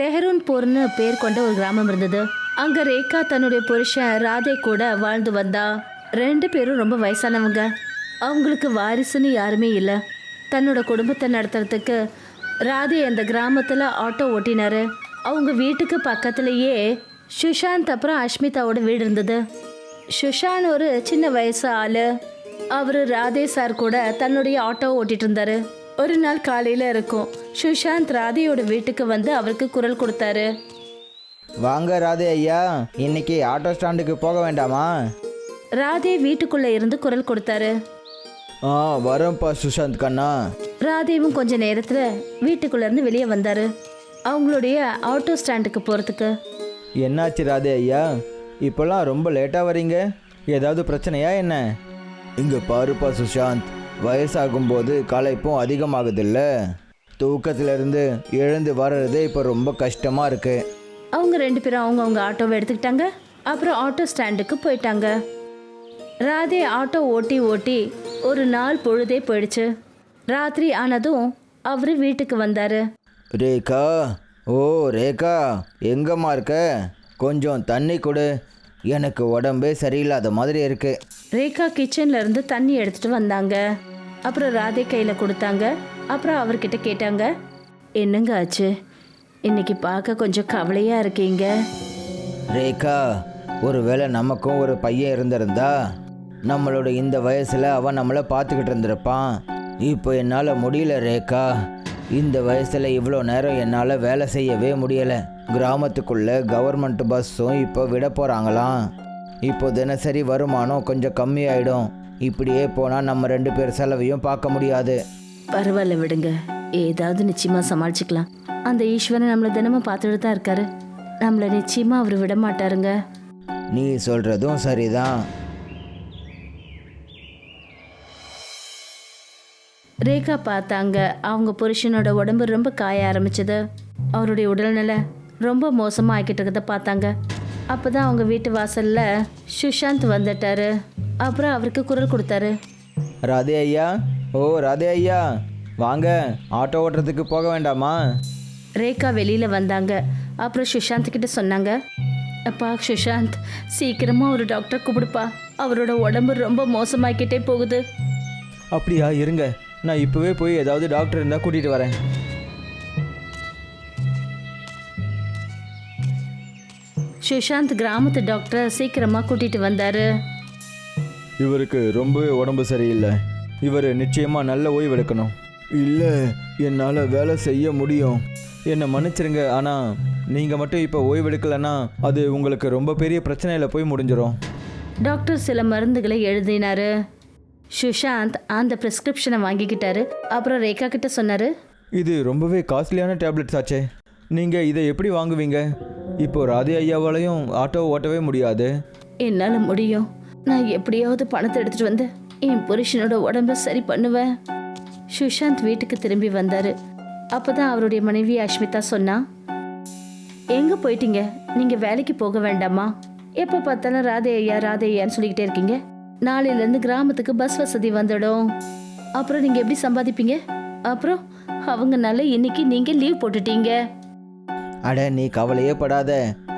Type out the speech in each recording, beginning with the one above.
தெஹரூன்பூர்னு பேர் கொண்ட ஒரு கிராமம் இருந்தது. அங்க ரேகா தன்னுடைய புருஷன் ராதே கூட வாழ்ந்து வந்தா. 2 பேரும் ரொம்ப வயசானவங்க. அவங்களுக்கு வாரிசுன்னு யாருமே இல்லை. தன்னோட குடும்பத்தை நடத்துறதுக்கு ராதே அந்த கிராமத்தில் ஆட்டோ ஓட்டினாரு. அவங்க வீட்டுக்கு பக்கத்துலேயே சுஷாந்த் அப்புறம் அஷ்மிதாவோட வீடு இருந்தது. சுஷாந்த் ஒரு சின்ன வயசு ஆள். அவர் ராதே சார் கூட தன்னுடைய ஆட்டோ ஓட்டிட்டு இருந்தாரு. ஒரு நாள் காலையில் இருக்கும், சுஷாந்த் ராதேயோட வீட்டுக்கு வந்து அவருக்கு குரல் கொடுத்தாரு. வாங்க ராதே ஐயா, இன்னைக்கு ஆட்டோ ஸ்டாண்டுக்கு போக வேண்டாமா? ராதே வீட்டுக்குள்ளே இருந்து குரல் கொடுத்தாரு. வரேன்ப்பா சுஷாந்த் கண்ணா. ராதேவும் கொஞ்ச நேரத்தில் வீட்டுக்குள்ளேருந்து வெளியே வந்தார் அவங்களுடைய ஆட்டோ ஸ்டாண்டுக்கு போகிறதுக்கு. என்னாச்சு ராதே ஐயா, இப்போல்லாம் ரொம்ப லேட்டாக வரீங்க? ஏதாவது பிரச்சனையா என்ன? இங்கே பாருப்பா சுஷாந்த், வயசாகும்போது களைப்பும் அதிகமாகுதில்ல. தூக்கத்திலிருந்து எழுந்து வர்றது இப்போ ரொம்ப கஷ்டமாக இருக்கு. அவங்க 2 பேரும் அவங்கவுங்க ஆட்டோவை எடுத்துக்கிட்டாங்க. அப்புறம் ஆட்டோ ஸ்டாண்டுக்கு போயிட்டாங்க. ராதே ஆட்டோ ஓட்டி ஓட்டி ஒரு நாள் பொழுதே போயிடுச்சு. ராத்திரி ஆனதும் அவர் வீட்டுக்கு வந்தார். ரேகா, ஓ ரேகா, எங்கம்மா இருக்க? கொஞ்சம் தண்ணி கொடு, எனக்கு உடம்பே சரியில்லாத மாதிரி இருக்கு. ரேகா கிச்சன்ல இருந்து தண்ணி எடுத்துட்டு வந்தாங்க. அப்புறம் ராதே கையில் கொடுத்தாங்க. அப்புறம் அவர்கிட்ட கேட்டாங்க, என்னங்க ஆச்சு? இன்னைக்கு பார்க்க கொஞ்சம் கவலையாக இருக்கீங்க. ரேகா, ஒருவேளை நமக்கும் ஒரு பையன் இருந்திருந்தா நம்மளோட இந்த வயசில் அவன் நம்மளை பார்த்துக்கிட்டு இருந்திருப்பான். இப்போ என்னால் முடியல ரேகா. இந்த வயசில் இவ்வளோ நேரம் என்னால் வேலை செய்யவே முடியலை. கிராமத்துக்குள்ளே கவர்மெண்ட் பஸ்ஸும் இப்போ விட போகிறாங்களாம். இப்போ தினசரி வருமானம் கொஞ்சம் கம்மியாயிடும். இப்படியே போனால் நம்ம 2 பேர் செலவையும் பார்க்க முடியாது. பரவாயில்ல விடுங்க, ஏதாவது நிச்சயமாக சமாளிச்சுக்கலாம். அந்த ஈஸ்வரன் நம்மளை தினமும் பார்த்துட்டு தான் இருக்காரு. நம்மளை நிச்சயமாக அவர் விட மாட்டாருங்க. நீ சொல்கிறதும் சரிதான். ரேகா பார்த்தாங்க, அவங்க புருஷனோட உடம்பு ரொம்ப காய ஆரம்பிச்சது. அவருடைய உடல்நிலை ரொம்ப மோசமாக ஆக்கிட்டு இருக்கதை பார்த்தாங்க. அப்போ தான் அவங்க வீட்டு வாசலில் சுஷாந்த் வந்துட்டாரு. அப்புறம் அவருக்கு குரல் கொடுத்தாரு. ராதே ஐயா, ஓ ராதே ஐயா, வாங்க, ஆட்டோ ஓட்டுறதுக்கு போக வேண்டாமா? ரேகா வெளியில் வந்தாங்க. அப்புறம் சுஷாந்த் கிட்ட சொன்னாங்க, அப்பா சுஷாந்த், சீக்கிரமாக ஒரு டாக்டர் கூப்பிடுப்பா, அவரோட உடம்பு ரொம்ப மோசமாக்கிட்டே போகுது. அப்படியா, இருங்க, நான் இப்போவே போய் ஏதாவது டாக்டர் இருந்தால் கூட்டிகிட்டு வரேன். சுஷாந்த் கிராமத்து டாக்டரை சீக்கிரமாக கூட்டிகிட்டு வந்தார். இவருக்கு ரொம்பவே உடம்பு சரியில்லை. இவர் நிச்சயமாக நல்ல ஓய்வு எடுக்கணும். இல்லை, என்னால் வேலை செய்ய முடியும், என்னை மன்னிச்சிருங்க. ஆனால் நீங்கள் மட்டும் இப்போ ஓய்வு எடுக்கலைன்னா அது உங்களுக்கு ரொம்ப பெரிய பிரச்சனையில் போய் முடிஞ்சிடும். டாக்டர் சில மருந்துகளை எழுதினார். சுஷாந்த் அந்த ப்ரிஸ்கிரிப்ஷனை வாங்கிக்கிட்டாரு. அப்புறம் ரேகா கிட்ட சொன்னார், இது ரொம்பவே காஸ்ட்லியான டேப்லெட்ஸ் ஆச்சே, நீங்கள் இதை எப்படி வாங்குவீங்க? இப்போ ராதே ஐயாவாலையும் ஆட்டோ ஓட்டவே முடியாது. என்னால் முடியும், நான் எப்படியாவது பணத்தை எடுத்துகிட்டு வந்து என் புருஷனோட உடம்ப சரி பண்ணுவேன். சுஷாந்த் வீட்டுக்கு திரும்பி வந்தார். அப்போ தான் அவருடைய மனைவி அஷ்மிதா சொன்னா, எங்கே போயிட்டீங்க? நீங்கள் வேலைக்கு போக வேண்டாமா? எப்போ பார்த்தாலும் ராதே ஐயா ராதே ஐயான்னு சொல்லிக்கிட்டே இருக்கீங்க. நாளையிலேருந்து கிராமத்துக்கு பஸ் வசதி வந்துடும். அப்புறம் நீங்கள் எப்படி சம்பாதிப்பீங்க? அப்புறம் அவங்கனால இன்னைக்கு நீங்கள் லீவ் போட்டுட்டீங்க. அட, நீ கவலையே படாத.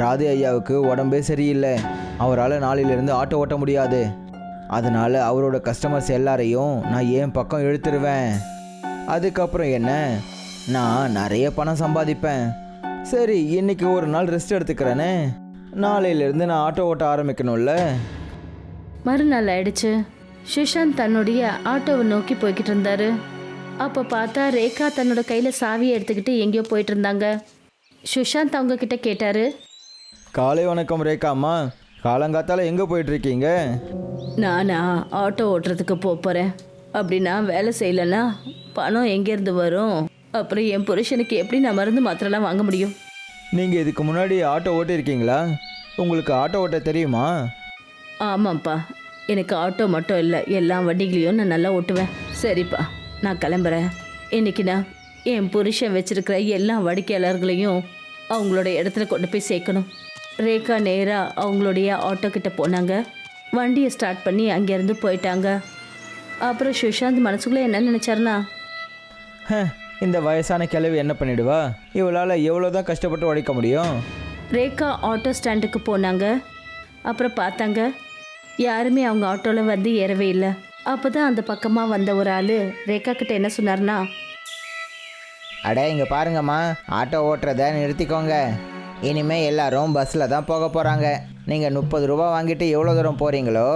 ராதே ஐயாவுக்கு உடம்பே சரியில்லை. அவரால் நாளையிலேருந்து ஆட்டோ ஓட்ட முடியாது. அதனால் அவரோட கஸ்டமர்ஸ் எல்லாரையும் நான் என் பக்கம் இழுத்துருவேன். அதுக்கப்புறம் என்ன, நான் நிறைய பணம் சம்பாதிப்பேன். சரி, இன்னைக்கு ஒரு நாள் ரெஸ்ட் எடுத்துக்கிறேனே, நாளையிலேருந்து நான் ஆட்டோ ஓட்ட ஆரம்பிக்கணும்ல. மறுநாள் ஆயிடுச்சு. சுஷாந்த் தன்னுடைய ஆட்டோவை நோக்கி போய்கிட்டு இருந்தாரு. அப்போ பார்த்தா ரேகா தன்னோட கையில் சாவியை எடுத்துக்கிட்டு எங்கேயோ போயிட்டு இருந்தாங்க. சுஷாந்த் அவங்க கிட்ட கேட்டாரு, காலை வணக்கம் ரேகா அம்மா, காலங்காத்தால எங்கே போயிட்டுருக்கீங்க? நானா ஆட்டோ ஓட்டுறதுக்கு போகிறேன். அப்படின்னா வேலை செய்யலைன்னா பணம் எங்கேருந்து வரும்? அப்புறம் என் புருஷனுக்கு எப்படி நான் மருந்து மாத்திரலாம் வாங்க முடியும்? நீங்கள் இதுக்கு முன்னாடி ஆட்டோ ஓட்டியிருக்கீங்களா? உங்களுக்கு ஆட்டோ ஓட்ட தெரியுமா? ஆமாம்ப்பா, எனக்கு ஆட்டோ மட்டும் இல்லை, எல்லா வண்டிகளையும் நான் நல்லா ஓட்டுவேன். சரிப்பா, நான் கிளம்புறேன். இன்னைக்கு நான் என் புருஷன் வச்சிருக்கிற எல்லா வாடிக்கையாளர்களையும் அவங்களோட இடத்துல கொண்டு போய் சேர்க்கணும். ரேகா நேராக அவங்களுடைய ஆட்டோ கிட்ட போனாங்க. வண்டியை ஸ்டார்ட் பண்ணி அங்கேருந்து போயிட்டாங்க. அப்புறம் சுஷாந்த் மனசுக்குள்ளே என்ன நினச்சாருன்னா, இந்த வயசான கிழவி என்ன பண்ணிடுவா? இவளால் எவ்வளோ தான் கஷ்டப்பட்டு உழைக்க முடியும்? ரேகா ஆட்டோ ஸ்டாண்டுக்கு போனாங்க. அப்புறம் பார்த்தாங்க யாருமே அவங்க ஆட்டோவில் வந்து ஏறவே இல்லை. அப்போ தான் அந்த பக்கமாக வந்த ஒரு ஆள் ரேகா கிட்ட என்ன சொன்னார்னா, அட இங்கே பாருங்கம்மா, ஆட்டோ ஓட்டுறத நிறுத்திக்கோங்க. இனிமேல் எல்லாரும் பஸ்ஸில் தான் போக போகிறாங்க. நீங்கள் 30 ரூபா வாங்கிட்டு எவ்வளோ தூரம் போகிறீங்களோ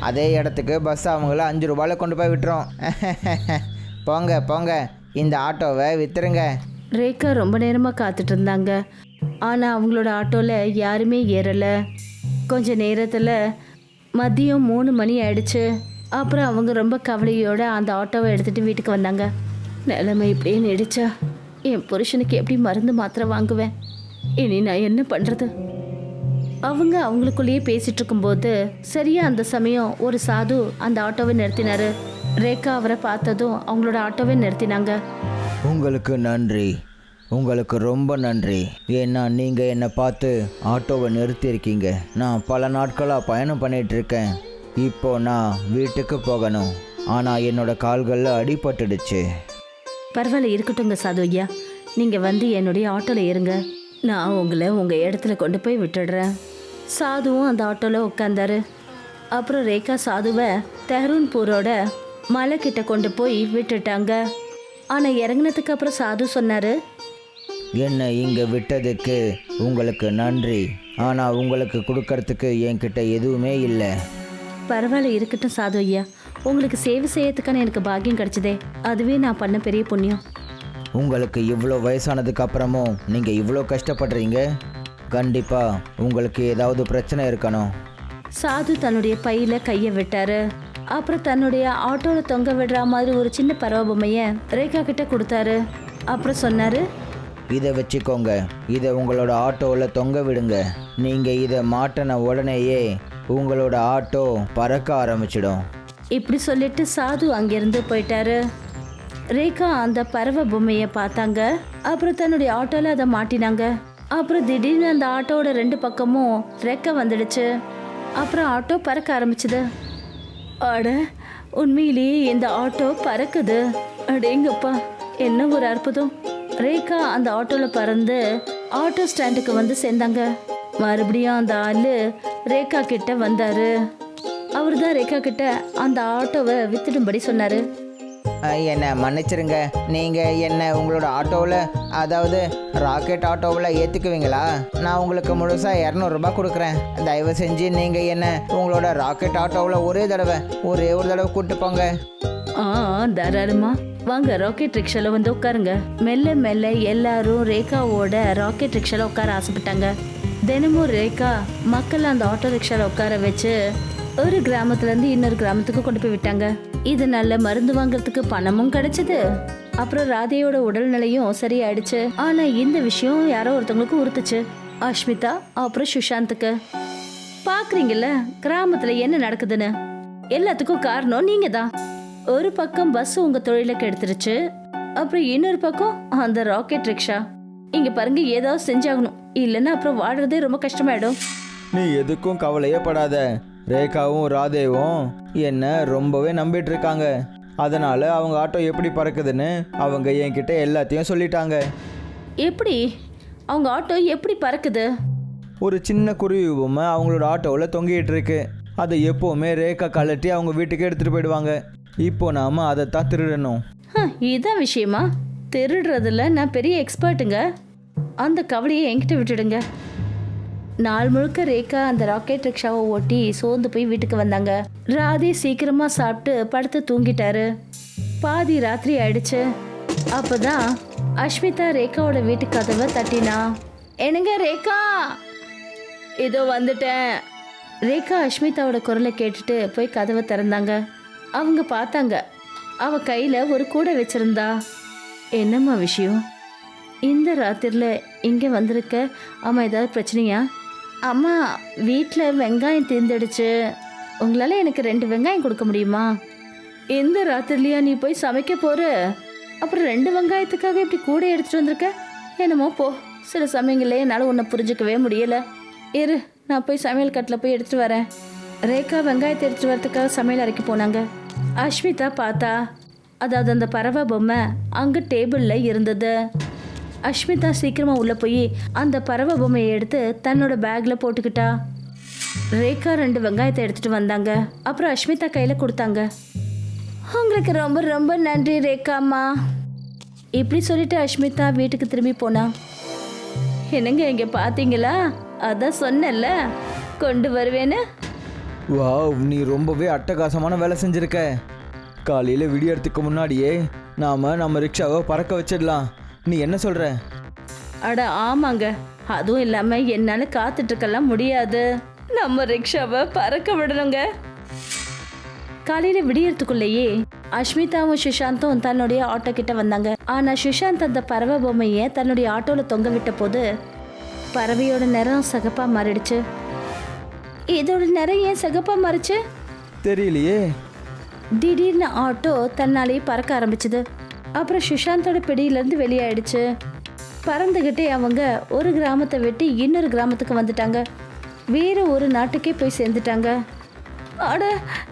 அதே இடத்துக்கு பஸ் அவங்கள 5 ரூபாயில் கொண்டு போய் விட்டுரும். போங்க போங்க, இந்த ஆட்டோவை விற்றுருங்க. ரேகா ரொம்ப நேரமாக காத்துட்டு இருந்தாங்க. ஆனால் அவங்களோட ஆட்டோவில் யாருமே ஏறலை. கொஞ்ச நேரத்தில் மதியம் 3 மணி ஆயிடுச்சு. அப்புறம் அவங்க ரொம்ப கவலையோடு அந்த ஆட்டோவை எடுத்துகிட்டு வீட்டுக்கு வந்தாங்க. நிலைமை இப்படியே நடிச்சா என் புருஷனுக்கு எப்படி மருந்து மாத்திரை வாங்குவேன்? இனி நான் என்ன பண்ணுறது? அவங்க அவங்களுக்குள்ளேயே பேசிகிட்டு இருக்கும்போது சரியாக அந்த சமயம் ஒரு சாது அந்த ஆட்டோவை நிறுத்தினார். ரேகா அவரை பார்த்ததும் அவங்களோட ஆட்டோவை நிறுத்தினாங்க. உங்களுக்கு நன்றி, உங்களுக்கு ரொம்ப நன்றி. ஏன்னா நீங்கள் என்னை பார்த்து ஆட்டோவை நிறுத்தியிருக்கீங்க. நான் பல நாட்களாக பயணம் பண்ணிகிட்ருக்கேன். இப்போ நான் வீட்டுக்கு போகணும். ஆனால் என்னோடய கால்களில் அடிபட்டுடுச்சு. பரவாயில்ல, இருக்கட்டுங்க சாது ஐயா. நீங்கள் வந்து என்னுடைய ஆட்டோவில் ஏறுங்க. நான் உங்களை உங்கள் இடத்துல கொண்டு போய் விட்டுடுறேன். சாதுவும் அந்த ஆட்டோவில் உட்காந்தாரு. அப்புறம் ரேகா சாதுவை தெஹ்ரூன்பூரோட மலை கிட்ட கொண்டு போய் விட்டுட்டாங்க. ஆனால் இறங்கினதுக்கு அப்புறம் சாது சொன்னார், என்னை இங்கே விட்டதுக்கு உங்களுக்கு நன்றி. ஆனால் உங்களுக்கு கொடுக்கறதுக்கு என்கிட்ட எதுவுமே இல்லை. பரவாயில்ல, இருக்கட்டும் சாது ஐயா. உங்களுக்கு சேவை செய்யறதுக்கான எனக்கு பாக்கியம் கிடைச்சதே, அதுவே நான் பண்ண பெரிய புண்ணியம். உங்களுக்கு இவ்வளோ வயசானதுக்கு அப்புறமும் நீங்கள் இவ்வளோ கஷ்டப்படுறீங்க. கண்டிப்பாக உங்களுக்கு ஏதாவது பிரச்சனை இருக்கணும். சாது தன்னுடைய பையில கையை விட்டாரு. அப்புறம் தன்னுடைய ஆட்டோவில் தொங்க விடுற மாதிரி ஒரு சின்ன பறவை பொம்மையை ரேகா கிட்ட கொடுத்தாரு. அப்புறம் சொன்னாரு, இதை வச்சுக்கோங்க. இதை உங்களோட ஆட்டோவில் தொங்க விடுங்க. நீங்கள் இதை மாட்டின உடனேயே உங்களோட ஆட்டோ பறக்க ஆரம்பிச்சிடும். இப்படி சொல்லிட்டு சாது அங்கிருந்து போயிட்டாரு. ரேகா அந்த பறவை பொம்மையை பார்த்தாங்க. அப்புறம் தன்னுடைய ஆட்டோவில் அதை மாட்டினாங்க. அப்புறம் திடீர்னு அந்த ஆட்டோவோட 2 பக்கமும் ரெக்கை வந்துடுச்சு. அப்புறம் ஆட்டோ பறக்க ஆரம்பிச்சுது. அட, உண்மையிலேயே இந்த ஆட்டோ பறக்குது. அடேங்கப்பா, என்ன ஒரு அற்புதம்! ரேகா அந்த ஆட்டோவில் பறந்து ஆட்டோ ஸ்டாண்டுக்கு வந்து சேர்ந்தாங்க. மறுபடியும் அந்த ஆள் ரேகா கிட்ட வந்தாரு. அவர் தான் ரேகா கிட்ட அந்த ஆட்டோவை வித்துடும்படி சொன்னார். என்னை மன்னிச்சிருங்க. நீங்கள் என்ன உங்களோட ஆட்டோவில், அதாவது ராக்கெட் ஆட்டோவில் ஏற்றிக்குவீங்களா? நான் உங்களுக்கு முழுசாக 200 ரூபாய் கொடுக்குறேன். தயவு செஞ்சு நீங்கள் என்ன உங்களோட ராக்கெட் ஆட்டோவில் ஒரே ஒரு தடவை கூப்பிட்டு போங்க. தாராளமா வாங்க, ராக்கெட் ரிக்ஷால வந்து உட்காருங்க. மெல்ல மெல்ல எல்லாரும் ரேகாவோட ராக்கெட் ரிக்ஷால உட்கார ஆசைப்பட்டாங்க. தினமும் ரேகா மக்கள் அந்த ஆட்டோ ரிக்ஷால உட்கார வச்சு ஒரு கிராமத்துல இருந்து இன்னொரு கிராமத்துக்கு கொண்டு போய் விட்டாங்க. இதனால மருந்து வாங்குறதுக்கு பணமும் கிடைச்சது. அப்புறம் ராதையோட உடல்நிலையும் சரியாயிடுச்சு. ஆனா இந்த விஷயம் யாரோ ஒருத்தவங்களுக்கு உறுத்துச்சு. அஷ்மிதா அப்புறம் சுஷாந்துக்கு. பாக்குறீங்கல்ல கிராமத்துல என்ன நடக்குதுன்னு. எல்லாத்துக்கும் காரணம் நீங்க தான். ஒரு பக்கம் பஸ் உங்க தொழிலை கெடுத்துருச்சு. அப்புறம் இன்னொரு பக்கம் அந்த ராக்கெட் ரிக்ஷா. இங்க பாருங்க, ஏதாவது செஞ்சாகணும், இல்லைன்னா அப்புறம் வாடுறதே ரொம்ப கஷ்டமாயிடும். நீ எதுக்கும் கவலையே படாத. ரேகாவும் ராதேவும் என்ன ரொம்பவே நம்பிட்டு இருக்காங்க. அதனால அவங்க ஆட்டோ எப்படி பறக்குதுன்னு அவங்க என்கிட்ட எல்லாத்தையும் சொல்லிட்டாங்க. எப்படி அவங்க ஆட்டோ எப்படி பறக்குது? ஒரு சின்ன குருவி பொம்மை அவங்களோட ஆட்டோவில் தொங்கிட்டு இருக்கு. அதை எப்போவுமே ரேகா கழட்டி அவங்க வீட்டுக்கு எடுத்துகிட்டு போயிடுவாங்க. இப்போ நாம் அதை தான் திருடணும். இதான் விஷயமா? திருடுறதுல நான் பெரிய எக்ஸ்பர்ட்டுங்க. அந்த கவலையை என்கிட்ட விட்டுடுங்க. நாள் முழுக்க ரேகா அந்த ராக்கெட் ரிக்ஷாவை ஓட்டி சோர்ந்து போய் வீட்டுக்கு வந்தாங்க. ராதே சீக்கிரமாக சாப்பிட்டு படுத்து தூங்கிட்டாரு. பாதி ராத்திரி ஆயிடுச்சு. அப்போதான் அஷ்மிதா ரேகாவோட வீட்டு கதவை தட்டினா. என்னங்க ரேகா, இதோ வந்துட்டேன். ரேகா அஷ்மிதாவோட குரலை கேட்டுட்டு போய் கதவை திறந்தாங்க. அவங்க பார்த்தாங்க, அவ கையில் ஒரு கூடை வச்சிருந்தா. என்னம்மா விஷயம்? இந்த ராத்திரில இங்கே வந்திருக்க? அம்மா, ஏதாவது பிரச்சனையா? அம்மா, வீட்டில் வெங்காயம் தீர்ந்துடுச்சு. உங்களால் எனக்கு 2 வெங்காயம் கொடுக்க முடியுமா? இந்த ராத்திரிலையா நீ போய் சமைக்க போகிற? அப்புறம் 2 வெங்காயத்துக்காக இப்படி கூட எடுத்துகிட்டு வந்திருக்க? என்னமோ போ. சில சமயங்களே என்னால் உன்னை புரிஞ்சிக்கவே முடியலை. இரு, நான் போய் சமையல் கட்டில் போய் எடுத்துகிட்டு வரேன். ரேகா வெங்காயத்தை எடுத்துகிட்டு வரதுக்காக சமையல் அறைக்கு போனாங்க. அஷ்மிதா பார்த்தா அதாவது அந்த பறவை பொம்மை அங்க டேபிள்ல இருந்தது. அஷ்மிதா சீக்கிரமா உள்ள போய் அந்த பறவை பொம்மையை எடுத்து தன்னோட பேக்ல போட்டுக்கிட்டா. ரேகா 2 வெங்காயத்தை எடுத்துட்டு வந்தாங்க. அப்புறம் அஷ்மிதா கையில கொடுத்தாங்க. உங்களுக்கு ரொம்ப ரொம்ப நன்றி ரேகாம்மா. இப்படி சொல்லிட்டு அஷ்மிதா வீட்டுக்கு திரும்பி போனா. என்னங்க இங்க பாத்தீங்களா, அதான் சொன்னேன்ல கொண்டு வருவேன்னு. வாவ், நீ ரொம்பவே அட்டகாசமான வேலை செஞ்சிருக்க. காலையில் விடியறதுக்கு முன்னாடியே நம்ம ரிக்ஷாவை பறக்க வச்சிடலாம். நீ என்ன சொல்ற? அட ஆமாங்க, அதுவும் இல்லாம என்னால காத்துட்டு இருக்கலாம் முடியாது. நம்ம ரிக்ஷாவை பறக்க விடணுங்க. காலையில விடியறதுக்குள்ளேயே அஷ்மிதாவும் சுஷாந்தும் தன்னுடைய ஆட்டோ கிட்ட வந்தாங்க. ஆனா சுஷாந்த் அந்த பறவை பொம்மையை தன்னுடைய ஆட்டோல தொங்க விட்ட போது பறவையோட நிறம் சகப்பா மாறிடுச்சு. இதோட நிறம் ஏன் சகப்பா மாறிச்சு தெரியலையே. திடீர்னு ஆட்டோ தன்னாலேயே பறக்க ஆரம்பிச்சது. அப்புறம் சுஷாந்தோட பிடியிலேருந்து வெளியாயிடுச்சு. பறந்துக்கிட்டே அவங்க ஒரு கிராமத்தை விட்டு இன்னொரு கிராமத்துக்கு வந்துட்டாங்க. வேற ஒரு நாட்டுக்கே போய் சேர்ந்துட்டாங்க. அட,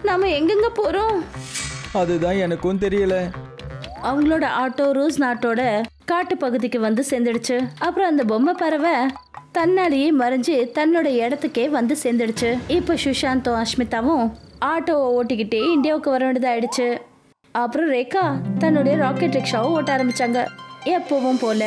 நாம எங்கெங்க போறோம்? அதுதான் எனக்கும் தெரியல. அவங்களோட ஆட்டோ ரோஸ் நாட்டோட காட்டு பகுதிக்கு வந்து சேர்ந்துடுச்சு. அப்புறம் அந்த பொம்மை பறவை தன்னாலேயே மறைஞ்சு தன்னோட இடத்துக்கே வந்து சேர்ந்துடுச்சு. இப்போ சுஷாந்தும் அஷ்மிதாவும் ஆட்டோவை ஓட்டிக்கிட்டே இந்தியாவுக்கு வர வேண்டியதாயிடுச்சு. அப்புறம் ரேகா தன்னுடைய ராக்கெட் ரிக்ஷாவை ஓட்ட ஆரம்பிச்சாங்க எப்பவும் போல.